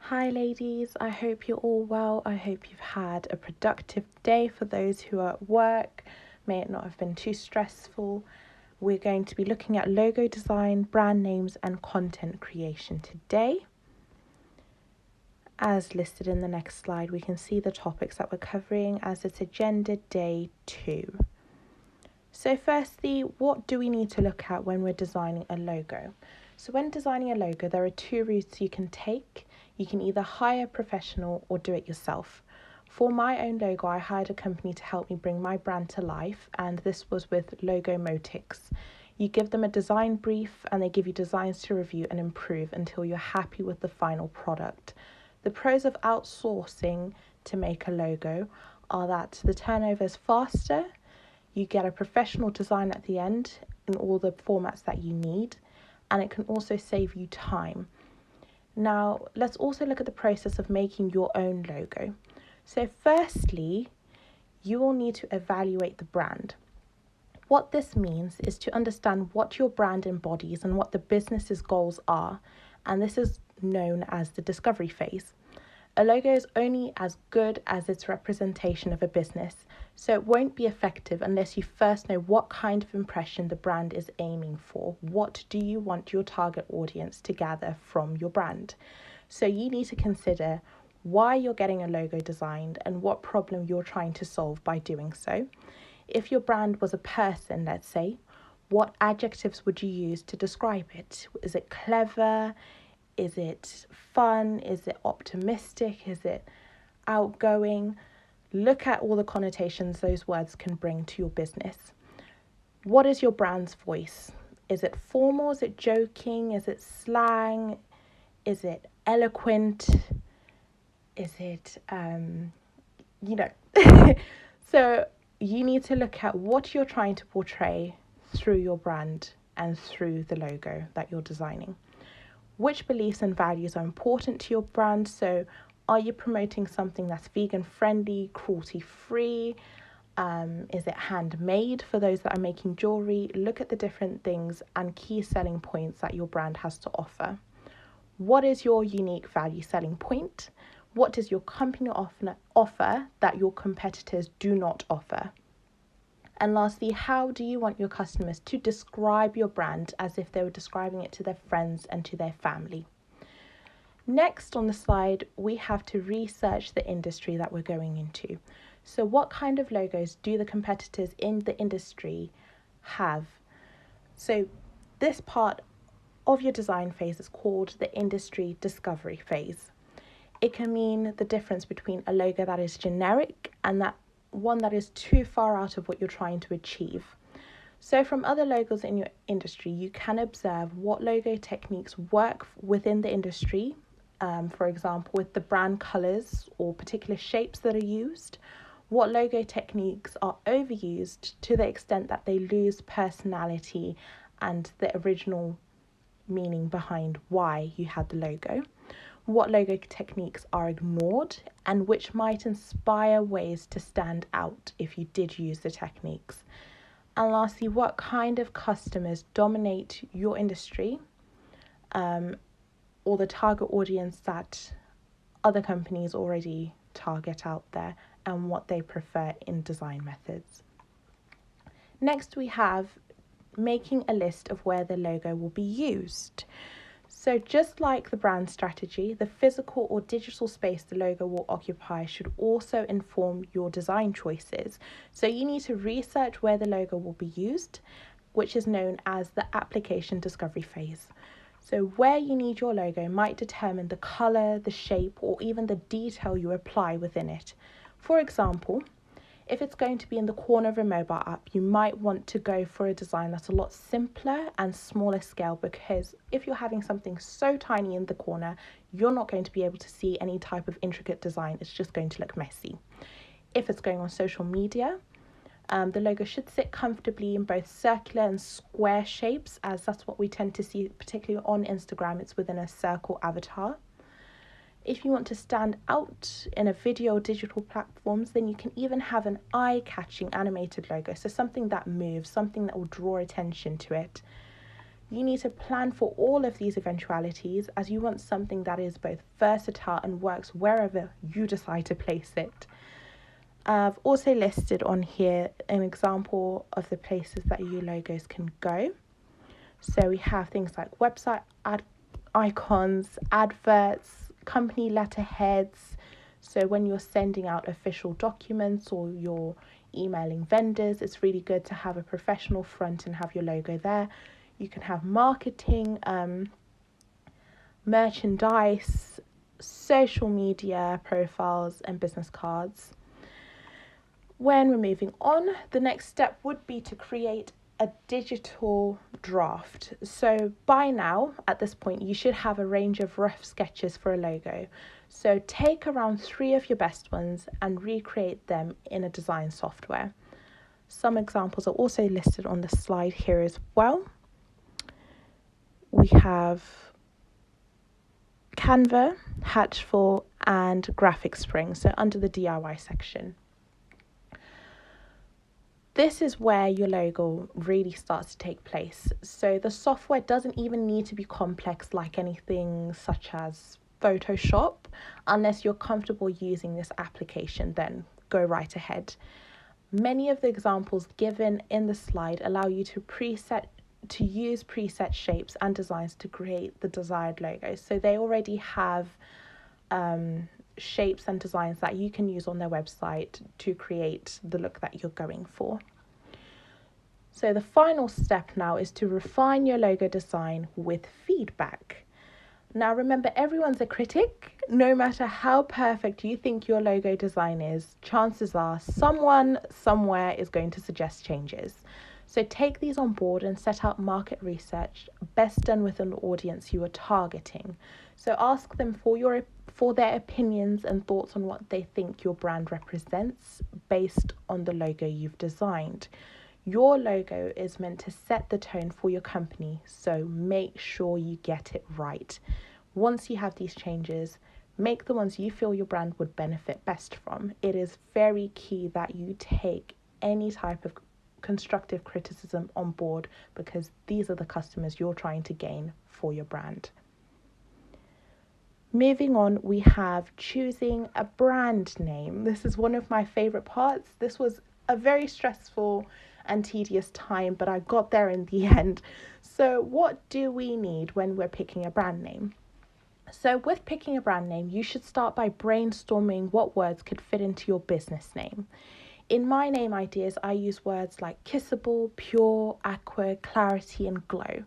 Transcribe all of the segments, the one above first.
Hi, ladies. I hope you're all well. I hope you've had a productive day. For those who are at work, may it not have been too stressful. We're going to be looking at logo design, brand names, and content creation today. As listed in the next slide, we can see the topics that we're covering as it's agenda day 2. So firstly, what do we need to look at when we're designing a logo? So when designing a logo, there are 2 routes you can take. You can either hire a professional or do it yourself. For my own logo, I hired a company to help me bring my brand to life, and this was with Logomotics. You give them a design brief and they give you designs to review and improve until you're happy with the final product. The pros of outsourcing to make a logo are that the turnover is faster, you get a professional design at the end in all the formats that you need, and it can also save you time. Now, let's also look at the process of making your own logo. So firstly, you will need to evaluate the brand. What this means is to understand what your brand embodies and what the business's goals are, and this is known as the discovery phase. A logo is only as good as its representation of a business, so it won't be effective unless you first know what kind of impression the brand is aiming for. What do you want your target audience to gather from your brand? So you need to consider why you're getting a logo designed and what problem you're trying to solve by doing so. If your brand was a person, let's say, what adjectives would you use to describe it? Is it clever? Is it fun? Is it optimistic? Is it outgoing? Look at all the connotations those words can bring to your business. What is your brand's voice? Is it formal? Is it joking? Is it slang? Is it eloquent? Is it, So you need to look at what you're trying to portray through your brand and through the logo that you're designing. Which beliefs and values are important to your brand? So are you promoting something that's vegan friendly, cruelty free? Is it handmade for those that are making jewelry? Look at the different things and key selling points that your brand has to offer. What is your unique value selling point? What does your company offer that your competitors do not offer? And lastly, how do you want your customers to describe your brand as if they were describing it to their friends and to their family? Next on the slide, we have to research the industry that we're going into. So what kind of logos do the competitors in the industry have? So this part of your design phase is called the industry discovery phase. It can mean the difference between a logo that is generic and that one that is too far out of what you're trying to achieve. So from other logos in your industry, you can observe what logo techniques work within the industry, for example, with the brand colours or particular shapes that are used, what logo techniques are overused to the extent that they lose personality and the original meaning behind why you had the logo, what logo techniques are ignored, and which might inspire ways to stand out if you did use the techniques. And lastly, what kind of customers dominate your industry, or the target audience that other companies already target out there, and what they prefer in design methods. Next, we have making a list of where the logo will be used. So just like the brand strategy, the physical or digital space the logo will occupy should also inform your design choices. So you need to research where the logo will be used, which is known as the application discovery phase. So where you need your logo might determine the colour, the shape, or even the detail you apply within it. For example, if it's going to be in the corner of a mobile app, you might want to go for a design that's a lot simpler and smaller scale, because if you're having something so tiny in the corner, you're not going to be able to see any type of intricate design. It's just going to look messy. If it's going on social media, the logo should sit comfortably in both circular and square shapes, as that's what we tend to see, particularly on Instagram. It's within a circle avatar. If you want to stand out in a video or digital platforms, then you can even have an eye-catching animated logo. So something that moves, something that will draw attention to it. You need to plan for all of these eventualities, as you want something that is both versatile and works wherever you decide to place it. I've also listed on here an example of the places that your logos can go. So we have things like website icons, adverts, company letterheads. So when you're sending out official documents or you're emailing vendors, it's really good to have a professional front and have your logo there. You can have marketing, merchandise, social media profiles, and business cards. When we're moving on, the next step would be to create a digital draft. So by now, at this point, you should have a range of rough sketches for a logo. So take around 3 of your best ones and recreate them in a design software. Some examples are also listed on the slide here as well. We have Canva, Hatchful, and Graphic Spring, so under the DIY section. This is where your logo really starts to take place. So the software doesn't even need to be complex like anything such as Photoshop. Unless you're comfortable using this application, then go right ahead. Many of the examples given in the slide allow you to use preset shapes and designs to create the desired logo. So they already have shapes and designs that you can use on their website to create the look that you're going for. So the final step now is to refine your logo design with feedback. Now remember, everyone's a critic. No matter how perfect you think your logo design is, chances are someone somewhere is going to suggest changes. So take these on board and set up market research, best done with an audience you are targeting. So ask them for their opinions and thoughts on what they think your brand represents based on the logo you've designed. Your logo is meant to set the tone for your company, so make sure you get it right. Once you have these changes, make the ones you feel your brand would benefit best from. It is very key that you take any type of constructive criticism on board, because these are the customers you're trying to gain for your brand. Moving on, we have choosing a brand name. This is one of my favorite parts. This was a very stressful and tedious time, but I got there in the end. So what do we need when we're picking a brand name? So with picking a brand name, you should start by brainstorming what words could fit into your business name. In my name ideas, I use words like kissable, pure, aqua, clarity, and glow.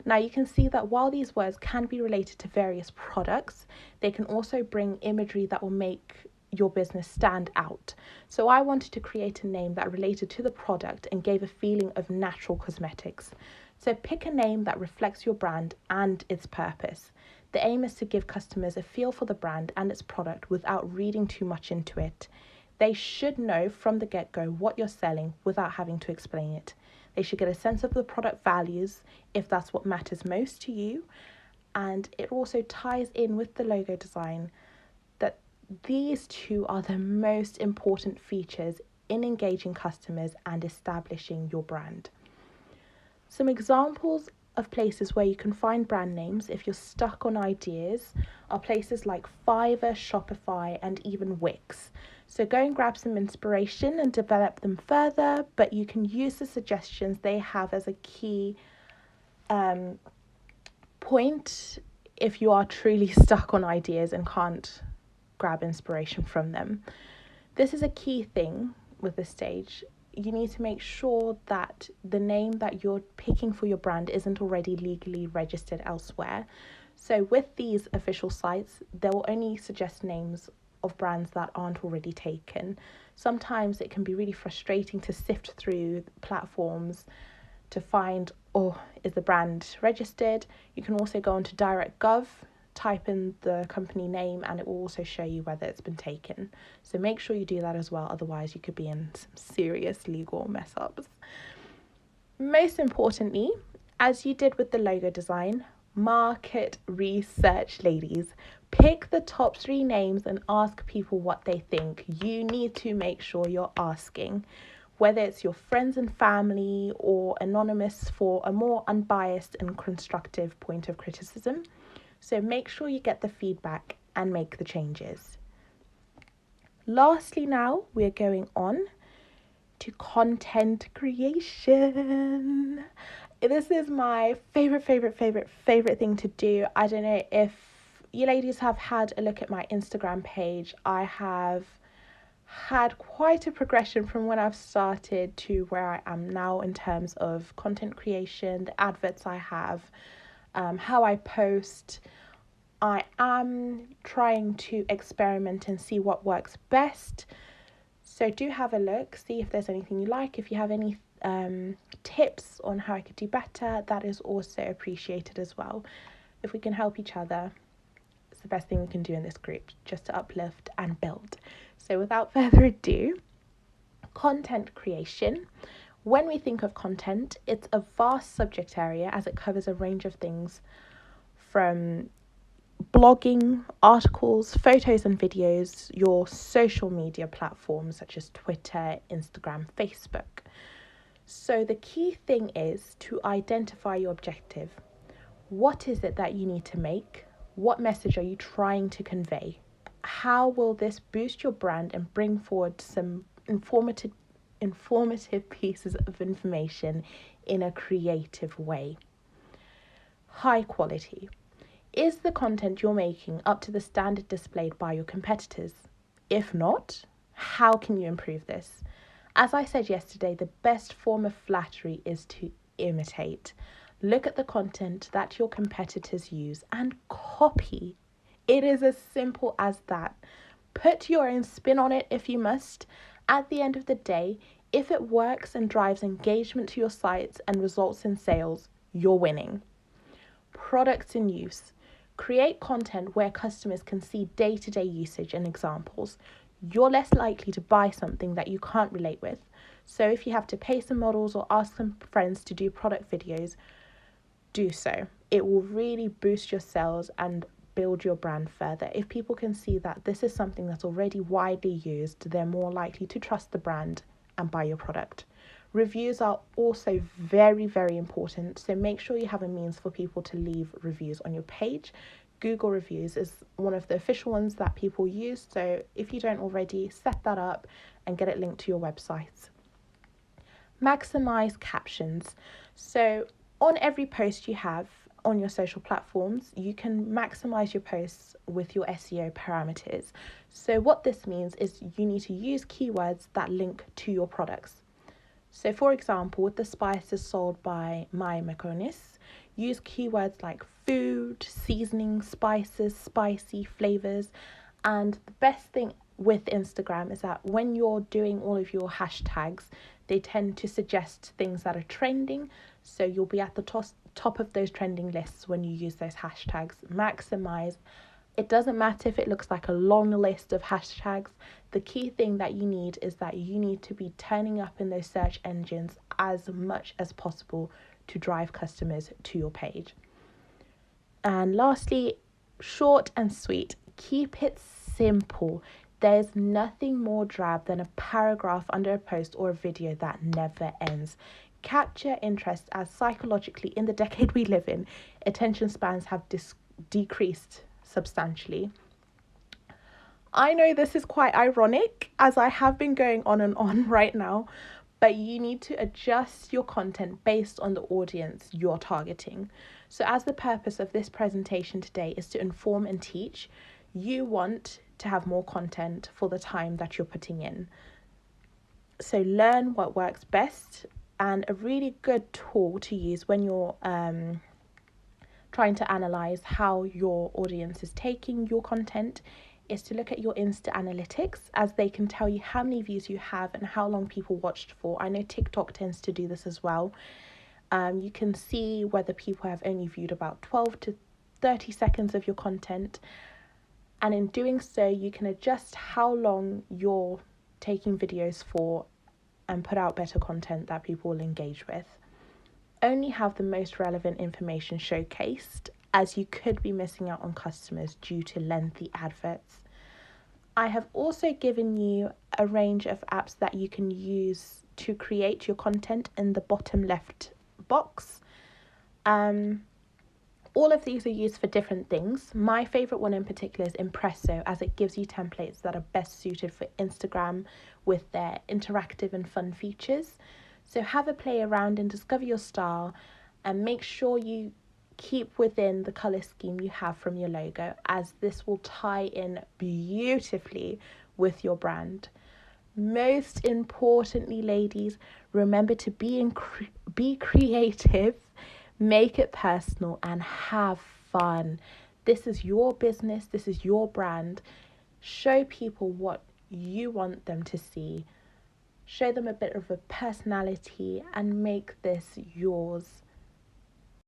Now you can see that while these words can be related to various products, they can also bring imagery that will make your business stand out. So I wanted to create a name that related to the product and gave a feeling of natural cosmetics. So pick a name that reflects your brand and its purpose. The aim is to give customers a feel for the brand and its product without reading too much into it. They should know from the get-go what you're selling without having to explain it. They should get a sense of the product values if that's what matters most to you. And it also ties in with the logo design that these two are the most important features in engaging customers and establishing your brand. Some examples of places where you can find brand names if you're stuck on ideas are places like Fiverr, Shopify, and even Wix. So go and grab some inspiration and develop them further, but you can use the suggestions they have as a key point if you are truly stuck on ideas and can't grab inspiration from them. This is a key thing with this stage. You need to make sure that the name that you're picking for your brand isn't already legally registered elsewhere. So with these official sites, they will only suggest names of brands that aren't already taken. Sometimes it can be really frustrating to sift through platforms to find, is the brand registered? You can also go onto DirectGov, type in the company name, and it will also show you whether it's been taken. So make sure you do that as well, otherwise you could be in some serious legal mess ups. Most importantly, as you did with the logo design, market research, ladies. Pick the top 3 names and ask people what they think. You need to make sure you're asking. whether it's your friends and family or anonymous, for a more unbiased and constructive point of criticism. So make sure you get the feedback and make the changes. Lastly, now we're going on to content creation. This is my favorite thing to do. I don't know if you ladies have had a look at my Instagram page. I have had quite a progression from when I've started to where I am now in terms of content creation, the adverts I have, how I post. I am trying to experiment and see what works best. So do have a look, see if there's anything you like. If you have any tips on how I could do better, that is also appreciated as well. If we can help each other, it's the best thing we can do in this group, just to uplift and build. So without further ado, content creation. When we think of content, it's a vast subject area as it covers a range of things from blogging, articles, photos and videos, your social media platforms such as Twitter, Instagram, Facebook. So the key thing is to identify your objective. What is it that you need to make? What message are you trying to convey? How will this boost your brand and bring forward some informative pieces of information in a creative way? High quality. Is the content you're making up to the standard displayed by your competitors? If not, how can you improve this? As I said yesterday, the best form of flattery is to imitate. Look at the content that your competitors use and copy. It is as simple as that. Put your own spin on it if you must. At the end of the day, if it works and drives engagement to your sites and results in sales, you're winning. Products in use. Create content where customers can see day-to-day usage and examples. You're less likely to buy something that you can't relate with. So if you have to pay some models or ask some friends to do product videos, do so. It will really boost your sales and build your brand further. If people can see that this is something that's already widely used, they're more likely to trust the brand and buy your product. Reviews are also very important, so make sure you have a means for people to leave reviews on your page. Google reviews is one of the official ones that people use, so if you don't already, set that up and get it linked to your website. Maximize captions. So on every post you have on your social platforms, you can maximize your posts with your SEO parameters. So what this means is you need to use keywords that link to your products. So for example, with the spices sold by My Mekonis, use keywords like food, seasoning, spices, spicy, flavors. And the best thing with Instagram is that when you're doing all of your hashtags, they tend to suggest things that are trending. So you'll be at the top of those trending lists when you use those hashtags. Maximize. It doesn't matter if it looks like a long list of hashtags. The key thing that you need is that you need to be turning up in those search engines as much as possible to drive customers to your page. And lastly, short and sweet. Keep it simple. There's nothing more drab than a paragraph under a post or a video that never ends. Capture interest, as psychologically in the decade we live in, attention spans have decreased substantially. I know this is quite ironic as I have been going on and on right now, but you need to adjust your content based on the audience you're targeting. So as the purpose of this presentation today is to inform and teach, you want to have more content for the time that you're putting in. So learn what works best, and a really good tool to use when you're trying to analyze how your audience is taking your content is to look at your Insta analytics, as they can tell you how many views you have and how long people watched for. I know TikTok tends to do this as well. You can see whether people have only viewed about 12 to 30 seconds of your content, and in doing so you can adjust how long you're taking videos for and put out better content that people will engage with. Only have the most relevant information showcased, as you could be missing out on customers due to lengthy adverts. I have also given you a range of apps that you can use to create your content in the bottom left box. All of these are used for different things. My favorite one in particular is Impresso, as it gives you templates that are best suited for Instagram with their interactive and fun features. So have a play around and discover your style, and make sure you keep within the color scheme you have from your logo, as this will tie in beautifully with your brand. Most importantly, ladies, remember to be creative, make it personal, and have fun. This is your business, this is your brand. Show people what you want them to see. Show them a bit of a personality and make this yours.